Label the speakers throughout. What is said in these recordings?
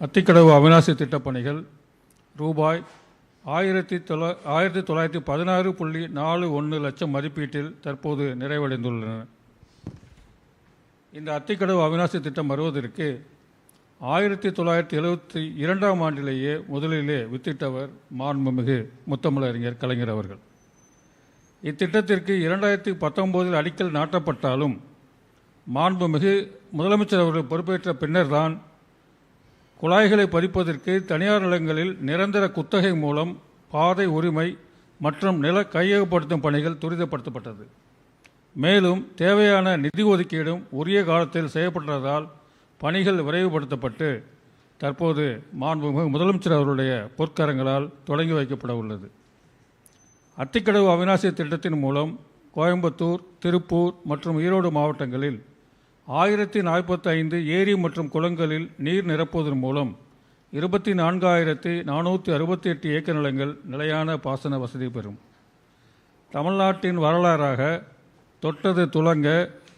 Speaker 1: அத்திக்கடவு அவிநாசி திட்டப்பணிகள் ரூபாய் 1916.41 லட்சம் மதிப்பீட்டில் தற்போது நிறைவடைந்துள்ளன. இந்த அத்திக்கடவு அவிநாசி திட்டம் வருவதற்கு 1972ஆம் ஆண்டிலேயே முதலிலே வித்திட்டவர் மாண்புமிகு முத்தமிழறிஞர் கலைஞர் அவர்கள். இத்திட்டத்திற்கு 2019 அடிக்கல் நாட்டப்பட்டாலும் மாண்புமிகு முதலமைச்சர் அவர்கள் பொறுப்பேற்ற பின்னர்தான் குழாய்களை பதிப்பதற்கு தனியார் நிலங்களில் நிரந்தர குத்தகை மூலம் பாதை உரிமை மற்றும் நில கையகப்படுத்தும் பணிகள் துரிதப்படுத்தப்பட்டது. மேலும் தேவையான நிதி ஒதுக்கீடும் உரிய காலத்தில் செய்யப்பட்டதால் பணிகள் விரைவுபடுத்தப்பட்டு தற்போது மாண்புமிகு முதலமைச்சர் அவருடைய பொற்கரங்களால் தொடங்கி வைக்கப்பட உள்ளது. அத்திக்கடவு அவிநாசி திட்டத்தின் மூலம் கோயம்புத்தூர், திருப்பூர் மற்றும் ஈரோடு மாவட்டங்களில் 1045 ஏரி மற்றும் குளங்களில் நீர் நிரப்புவதன் மூலம் 24,468 ஏக்கர் நிலங்கள் நிலையான பாசன வசதி பெறும். தமிழ்நாட்டின் வரலாறாக தொட்டது துலங்க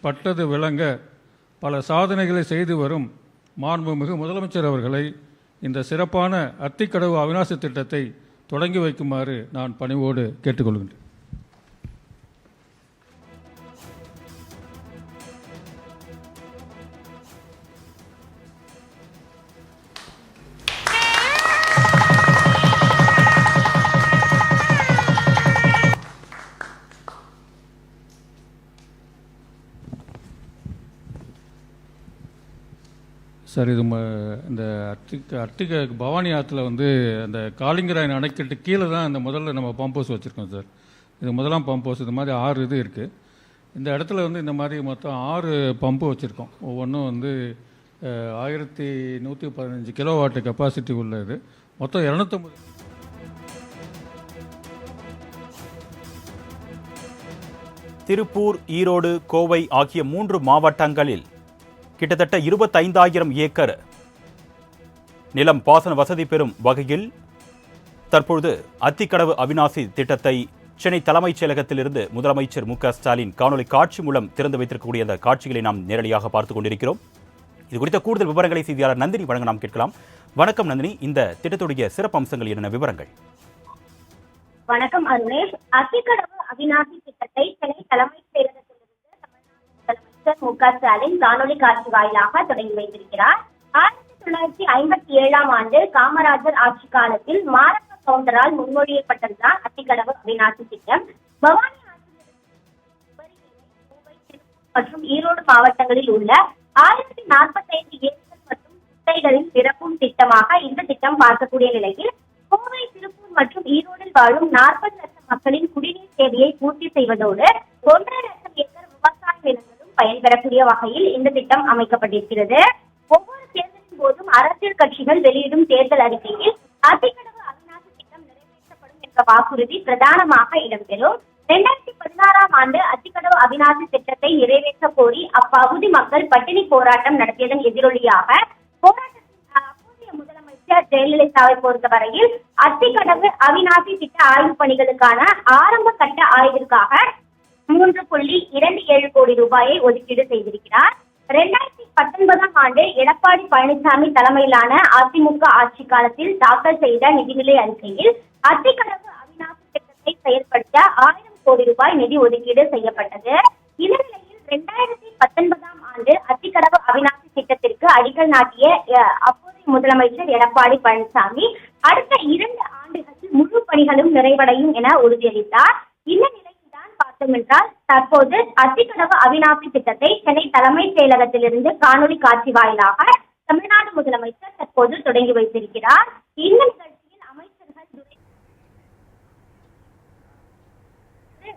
Speaker 1: பட்டது விளங்க பல சாதனைகளை செய்து வரும் மாண்புமிகு முதலமைச்சர் அவர்களை இந்த சிறப்பான அத்திக்கடவு அவிநாசி திட்டத்தை தொடங்கி வைக்குமாறு நான் பணிவோடு கேட்டுக்கொள்கின்றேன். சார், இது இந்த அத்திக்க பவானி ஆற்றுல அந்த காளிங்கராயன் அணைக்கட்டு கீழே தான் இந்த முதல்ல நம்ம பம்ப் ஹவுஸ் வச்சுருக்கோம் சார். இது முதலாம் பம்ப் ஹவுஸ். இது மாதிரி 6 இது இருக்குது. இந்த இடத்துல இந்த மாதிரி மொத்தம் 6 பம்பு வச்சுருக்கோம். ஒவ்வொன்றும் 1115 கிலோவாட் கெப்பாசிட்டி உள்ளது. மொத்தம் 250.
Speaker 2: திருப்பூர், ஈரோடு, கோவை ஆகிய 3 மாவட்டங்களில் கிட்டத்தட்ட 25,000 ஏக்கர் நிலம் பாசன வசதி பெறும் வகையில் தற்பொழுது அத்திக்கடவு அவிநாசி திட்டத்தை சென்னை தலைமைச் செயலகத்திலிருந்து முதலமைச்சர் மு.க.ஸ்டாலின் காணொலி காட்சி மூலம் திறந்து வைத்திருக்கக்கூடிய அந்த காட்சிகளை நாம் நேரடியாக பார்த்துக் கொண்டிருக்கிறோம். இது குறித்த கூடுதல் விவரங்களை செய்தியாளர் நந்தினி வழங்க நாம் கேட்கலாம். வணக்கம் நந்தினி, இந்த திட்டத்துடைய சிறப்பு அம்சங்கள் என்ன விவரங்கள்?
Speaker 3: வணக்கம் அருணேஷ். அத்திக்கடவு அவிநாசி திட்டத்தை சென்னை தலைமைச் செயலகத்திலிருந்து முதலமைச்சர் மு.க.ஸ்டாலின் காணொலி காட்சி வாயிலாக தொடங்கி வைத்திருக்கிறார். 1957ஆம் ஆண்டு காமராஜர் ஆட்சி காலத்தில் மாரப்ப கவுண்டரால் முன்மொழியப்பட்டதுதான் அத்திக்கடவு அவிநாசி திட்டம். பவானி மற்றும் ஈரோடு மாவட்டங்களில் உள்ள 1045 ஏக்கர் மற்றும் குட்டைகளில் நிரப்பும் திட்டமாக இந்த திட்டம் பார்க்கக்கூடிய நிலையில் கோவை, திருப்பூர் மற்றும் ஈரோடில் வாழும் 40 லட்சம் மக்களின் குடிநீர் தேவையை பூர்த்தி செய்வதோடு 1.5 லட்சம் ஏக்கர் விவசாய நிலங்களும் பயன்பெறக்கூடிய வகையில் இந்த திட்டம் அமைக்கப்பட்டிருக்கிறது. ஒவ்வொரு தேர்தலின் போதும் அரசியல் கட்சிகள் வெளியிடும் தேர்தல் அறிக்கையில் அத்திக்கடவு அவிநாசி திட்டம் நிறைவேற்றப்படும் என்ற வாக்குறுதி பிரதானமாக இடம்பெறும். 2016ஆம் ஆண்டு அத்திக்கடவு அவிநாசி திட்டத்தை நிறைவேற்ற கோரி அப்பகுதி மக்கள் பட்டினி போராட்டம் நடத்தியதன் எதிரொலியாக போராட்டத்தின் அப்போதைய முதலமைச்சர் ஜெயலலிதாவை பொறுத்தவரையில் அத்திக்கடவு அவிநாசி திட்ட ஆய்வுப் பணிகளுக்கான ஆரம்ப கட்ட ஆய்விற்காக 3.27 கோடி ரூபாயை ஒதுக்கீடு செய்திருக்கிறார். 2019ஆம் ஆண்டு எடப்பாடி பழனிசாமி தலைமையிலான அதிமுக ஆட்சி காலத்தில் தாக்கல் செய்த நிதிநிலை அறிக்கையில் அத்திக்கடவு அவிநாசி திட்டத்தை செயல்படுத்த 1000 கோடி ரூபாய் நிதி ஒதுக்கீடு செய்யப்பட்டது. இந்த நிலையில் 2019ஆம் ஆண்டு அத்திக்கடவு அவிநாசி திட்டத்திற்கு அடிக்கல் நாட்டிய அப்போதைய முதலமைச்சர் எடப்பாடி பழனிசாமி அடுத்த 2 ஆண்டுகளில் முழு பணிகளும் நிறைவடையும் என உறுதியளித்தார். இந்த நிலையில்தான் பார்த்தோம் என்றால் தற்போது அத்திக்கடவு அவிநாசி திட்டத்தை சென்னை தலைமைச் செயலகத்திலிருந்து காணொலி காட்சி வாயிலாக தமிழ்நாடு முதலமைச்சர் தற்போது தொடங்கி வைத்திருக்கிறார். இந்த நிகழ்ச்சியில் அமைச்சர்கள்,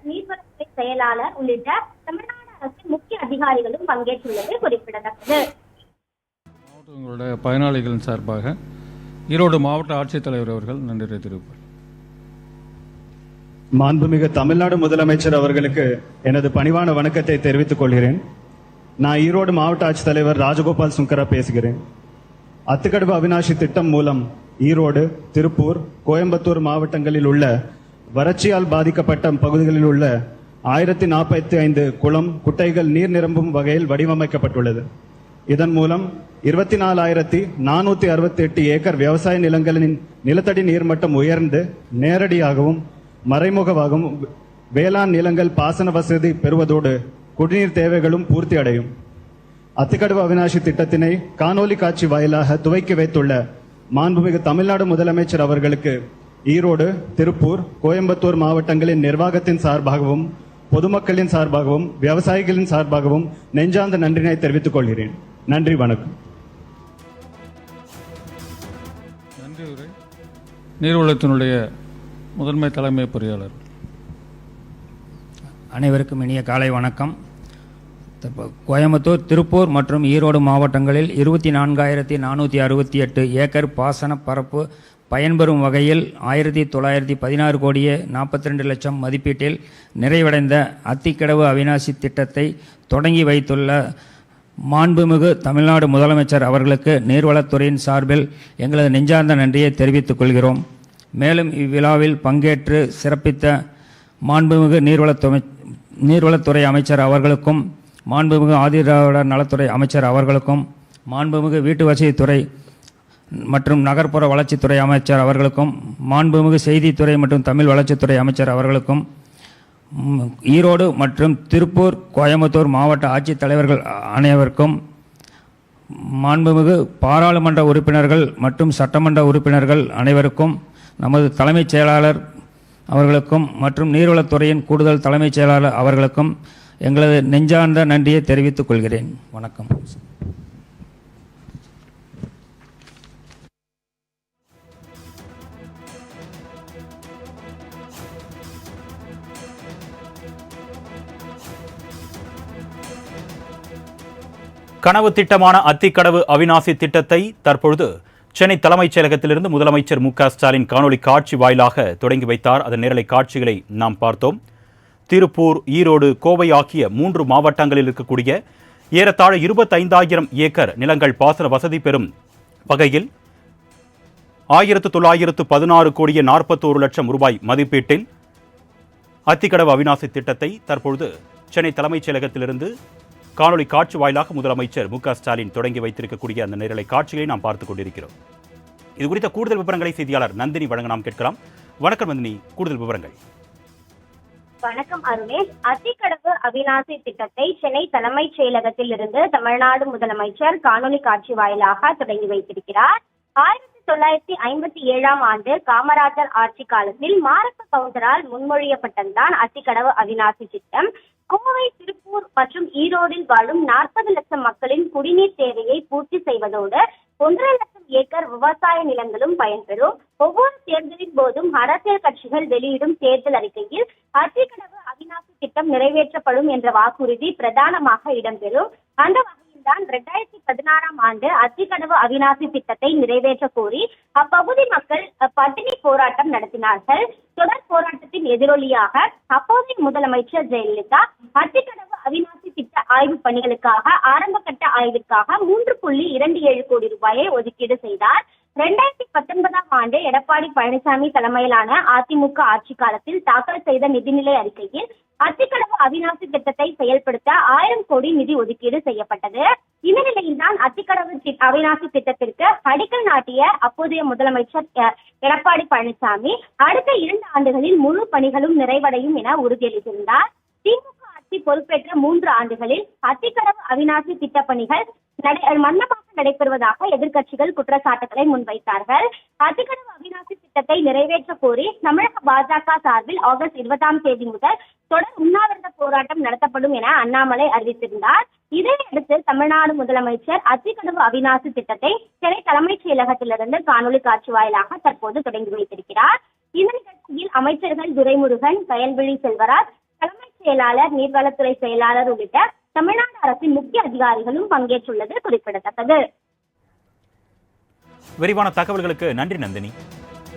Speaker 3: நீர்வளத்துறை செயலாளர் உள்ளிட்ட தமிழ்நாடு அரசின் முக்கிய அதிகாரிகளும் பங்கேற்றுள்ளது குறிப்பிடத்தக்கது.
Speaker 1: மாவட்டங்களுடைய பயனாளிகளின் சார்பாக ஈரோடு மாவட்ட ஆட்சித்தலைவர் அவர்கள் நன்றி தெரிவிப்பார்.
Speaker 4: மாண்புமிகு தமிழ்நாடு முதலமைச்சர் அவர்களுக்கு எனது பணிவான வணக்கத்தை தெரிவித்துக் கொள்கிறேன். நான் ஈரோடு மாவட்ட ஆட்சித்தலைவர் ராஜகோபால் சுங்கரா பேசுகிறேன். அத்திக்கடவு அவிநாசி திட்டம் மூலம் ஈரோடு, திருப்பூர், கோயம்புத்தூர் மாவட்டங்களில் உள்ள வறட்சியால் பாதிக்கப்பட்ட பகுதிகளில் உள்ள 1045 குளம், குட்டைகள் நீர் நிரம்பும் வகையில் வடிவமைக்கப்பட்டுள்ளது. இதன் மூலம் 24,468 ஏக்கர் விவசாய நிலங்களின் நிலத்தடி நீர்மட்டம் உயர்ந்து நேரடியாகவும் மறைமுகமாகவும் வேளாண் நிலங்கள் பாசன வசதி பெறுவதோடு குடிநீர் தேவைகளும் பூர்த்தி அடையும். அத்திக்கடவு அவிநாசி திட்டத்தினை காணொலி காட்சி வாயிலாக துவக்கி வைத்துள்ள மாண்புமிகு தமிழ்நாடு முதலமைச்சர் அவர்களுக்கு ஈரோடு, திருப்பூர், கோயம்புத்தூர் மாவட்டங்களின் நிர்வாகத்தின் சார்பாகவும் பொதுமக்களின் சார்பாகவும் விவசாயிகளின் சார்பாகவும் நெஞ்சார்ந்த நன்றினை தெரிவித்துக் கொள்கிறேன். நன்றி, வணக்கம்.
Speaker 1: நன்றி உரை நீர்வளத்தினுடைய முதன்மை தலைமை பொறியாளர்.
Speaker 5: அனைவருக்கும் இனிய காலை வணக்கம். கோயம்புத்தூர், திருப்பூர் மற்றும் ஈரோடு மாவட்டங்களில் 24,468 ஏக்கர் பாசன பரப்பு பயன்பெறும் வகையில் 1,916 கோடியே 42 லட்சம் மதிப்பீட்டில் நிறைவடைந்த அத்திக்கடவு அவிநாசி திட்டத்தை தொடங்கி வைத்துள்ள மாண்புமிகு தமிழ்நாடு முதலமைச்சர் அவர்களுக்கு நீர்வளத்துறையின் சார்பில் எங்களது நெஞ்சார்ந்த நன்றியை தெரிவித்துக் கொள்கிறோம். மேலும் இவ்விழாவில் பங்கேற்று சிறப்பித்த மாண்புமிகு நீர்வளத்துறை அமைச்சர் அவர்களுக்கும், மாண்புமிகு ஆதிதிராவிடர் நலத்துறை அமைச்சர் அவர்களுக்கும், மாண்புமிகு வீட்டு வசதித்துறை மற்றும் நகர்ப்புற வளர்ச்சித்துறை அமைச்சர் அவர்களுக்கும், மாண்புமிகு செய்தித்துறை மற்றும் தமிழ் வளர்ச்சித்துறை அமைச்சர் அவர்களுக்கும், ஈரோடு மற்றும் திருப்பூர், கோயம்புத்தூர் மாவட்ட ஆட்சித்தலைவர்கள் அனைவருக்கும், மாண்புமிகு பாராளுமன்ற உறுப்பினர்கள் மற்றும் சட்டமன்ற உறுப்பினர்கள் அனைவருக்கும், நமது தலைமைச் செயலாளர் அவர்களுக்கும் மற்றும் நீர்வளத்துறையின் கூடுதல் தலைமைச் செயலாளர் அவர்களுக்கும் எங்களது நெஞ்சார்ந்த நன்றியை தெரிவித்துக் கொள்கிறேன். வணக்கம்.
Speaker 2: கனவு திட்டமான அத்திக்கடவு அவிநாசி திட்டத்தை தற்பொழுது சென்னை தலைமைச் செயலகத்திலிருந்து முதலமைச்சர் மு.க.ஸ்டாலின் காணொலி காட்சி வாயிலாக தொடங்கி வைத்தார். அதன் நேரலை காட்சிகளை நாம் பார்த்தோம். திருப்பூர், ஈரோடு, கோவை ஆகிய 3 மாவட்டங்களில் இருக்கக்கூடிய ஏறத்தாழ 25,000 ஏக்கர் நிலங்கள் பாசன வசதி பெறும் வகையில் 1,916 கோடியே 41 லட்சம் ரூபாய் மதிப்பீட்டில் அத்திக்கடவு அவிநாசி திட்டத்தை தற்பொழுது சென்னை தலைமைச் செயலகத்திலிருந்து காணொலி காட்சி வாயிலாக முதலமைச்சர் மு.க.ஸ்டாலின் தொடங்கி வைத்திருக்கக்கூடிய அந்த நேரலை காட்சிகளை நாம் பார்த்துக் கொண்டிருக்கிறோம். இது குறித்த கூடுதல் விவரங்களை செய்தியாளர் நந்தினி வழங்க நாம் கேட்கலாம். வணக்கம் நந்தினி, கூடுதல் விவரங்கள்.
Speaker 3: வணக்கம் அருணேஷ். அத்திக்கடவு அவிநாசி திட்டத்தை சென்னை தலைமைச் செயலகத்தில் இருந்து தமிழ்நாடு முதலமைச்சர் காணொலி காட்சி வாயிலாக தொடங்கி வைத்திருக்கிறார். 1957ஆம் ஆண்டு காமராஜர் ஆட்சி காலத்தில் மாரப்ப கவுண்டரால் முன்மொழியப்பட்டதுதான் அத்திக்கடவு அவிநாசி திட்டம். கோவை, திருப்பூர் மற்றும் ஈரோடில் வாழும் 40 லட்சம் மக்களின் குடிநீர் தேவையை பூர்த்தி செய்வதோடு 1.5 லட்சம் ஏக்கர் விவசாய நிலங்களும் பயன்பெறும். ஒவ்வொரு தேர்தலின் போதும் அரசியல் கட்சிகள் வெளியிடும் தேர்தல் அறிக்கையில் அத்திக்கடவு அவிநாசி திட்டம் நிறைவேற்றப்படும் என்ற வாக்குறுதி பிரதானமாக இடம்பெறும். அந்த வகையில்தான் 2016ஆம் ஆண்டு அத்திக்கடவு அவிநாசி திட்டத்தை நிறைவேற்ற கோரி அப்பகுதி மக்கள் பட்டினி போராட்டம் நடத்தினார்கள். தொடர் போராட்டத்தின் எதிரொலியாக அப்போதைய முதலமைச்சர் ஜெயலலிதா அத்திக்கடவு அவிநாசி திட்ட ஆய்வு பணிகளுக்காக ஆரம்ப கட்ட ஆய்விற்காக 3.27 கோடி ரூபாயை ஒதுக்கீடு செய்தார். 2019ஆம் ஆண்டு எடப்பாடி பழனிசாமி தலைமையிலான அதிமுக ஆட்சி காலத்தில் தாக்கல் செய்த நிதிநிலை அறிக்கையில் அத்திக்கடவு அவிநாசி திட்டத்தை செயல்படுத்த 1000 கோடி நிதி ஒதுக்கீடு செய்யப்பட்டது. இந்த நிலையில்தான் அத்திக்கடவு அவிநாசி திட்டத்திற்கு அடிக்கல் நாட்டிய அப்போதைய முதலமைச்சர் எடப்பாடி பழனிசாமி அடுத்த 2 ஆண்டுகளில் முழு பணிகளும் நிறைவடையும் என உறுதியளித்திருந்தார். திமுக ஆட்சி பொறுப்பேற்ற 3 ஆண்டுகளில் அத்திக்கடவு அவிநாசி திட்ட பணிகள் மந்தமாக நடைபெறுவதாக எதிர்க்கட்சிகள் குற்றச்சாட்டுகளை முன்வைத்தார்கள். அத்திக்கடவு அவிநாசி திட்டத்தை நிறைவேற்ற கோரி தமிழக பாஜக சார்பில் ஆகஸ்ட் 20ஆம் தேதி முதல் தொடர் உண்ணாவிரத போராட்டம் நடத்தப்படும் என அண்ணாமலை அறிவித்திருந்தார். இதையடுத்து தமிழ்நாடு முதலமைச்சர் அத்திக்கடவு அவிநாசி திட்டத்தை சென்னை தலைமைச் செயலகத்திலிருந்து காணொலி காட்சி வாயிலாக தற்போது தொடங்கி வைத்திருக்கிறார். இந்த நிகழ்ச்சியில் அமைச்சர்கள் துரைமுருகன், கயல்விழி செல்வராஜ், தலைமைச் செயலாளர், நீர்வளத்துறை செயலாளர் உள்ளிட்ட தமிழ்நாடு அரசின் முக்கிய அதிகாரிகளும் பங்கேற்றுள்ளது குறிப்பிடத்தக்கது.
Speaker 2: விரிவான தகவல்களுக்கு நன்றி நந்தினி.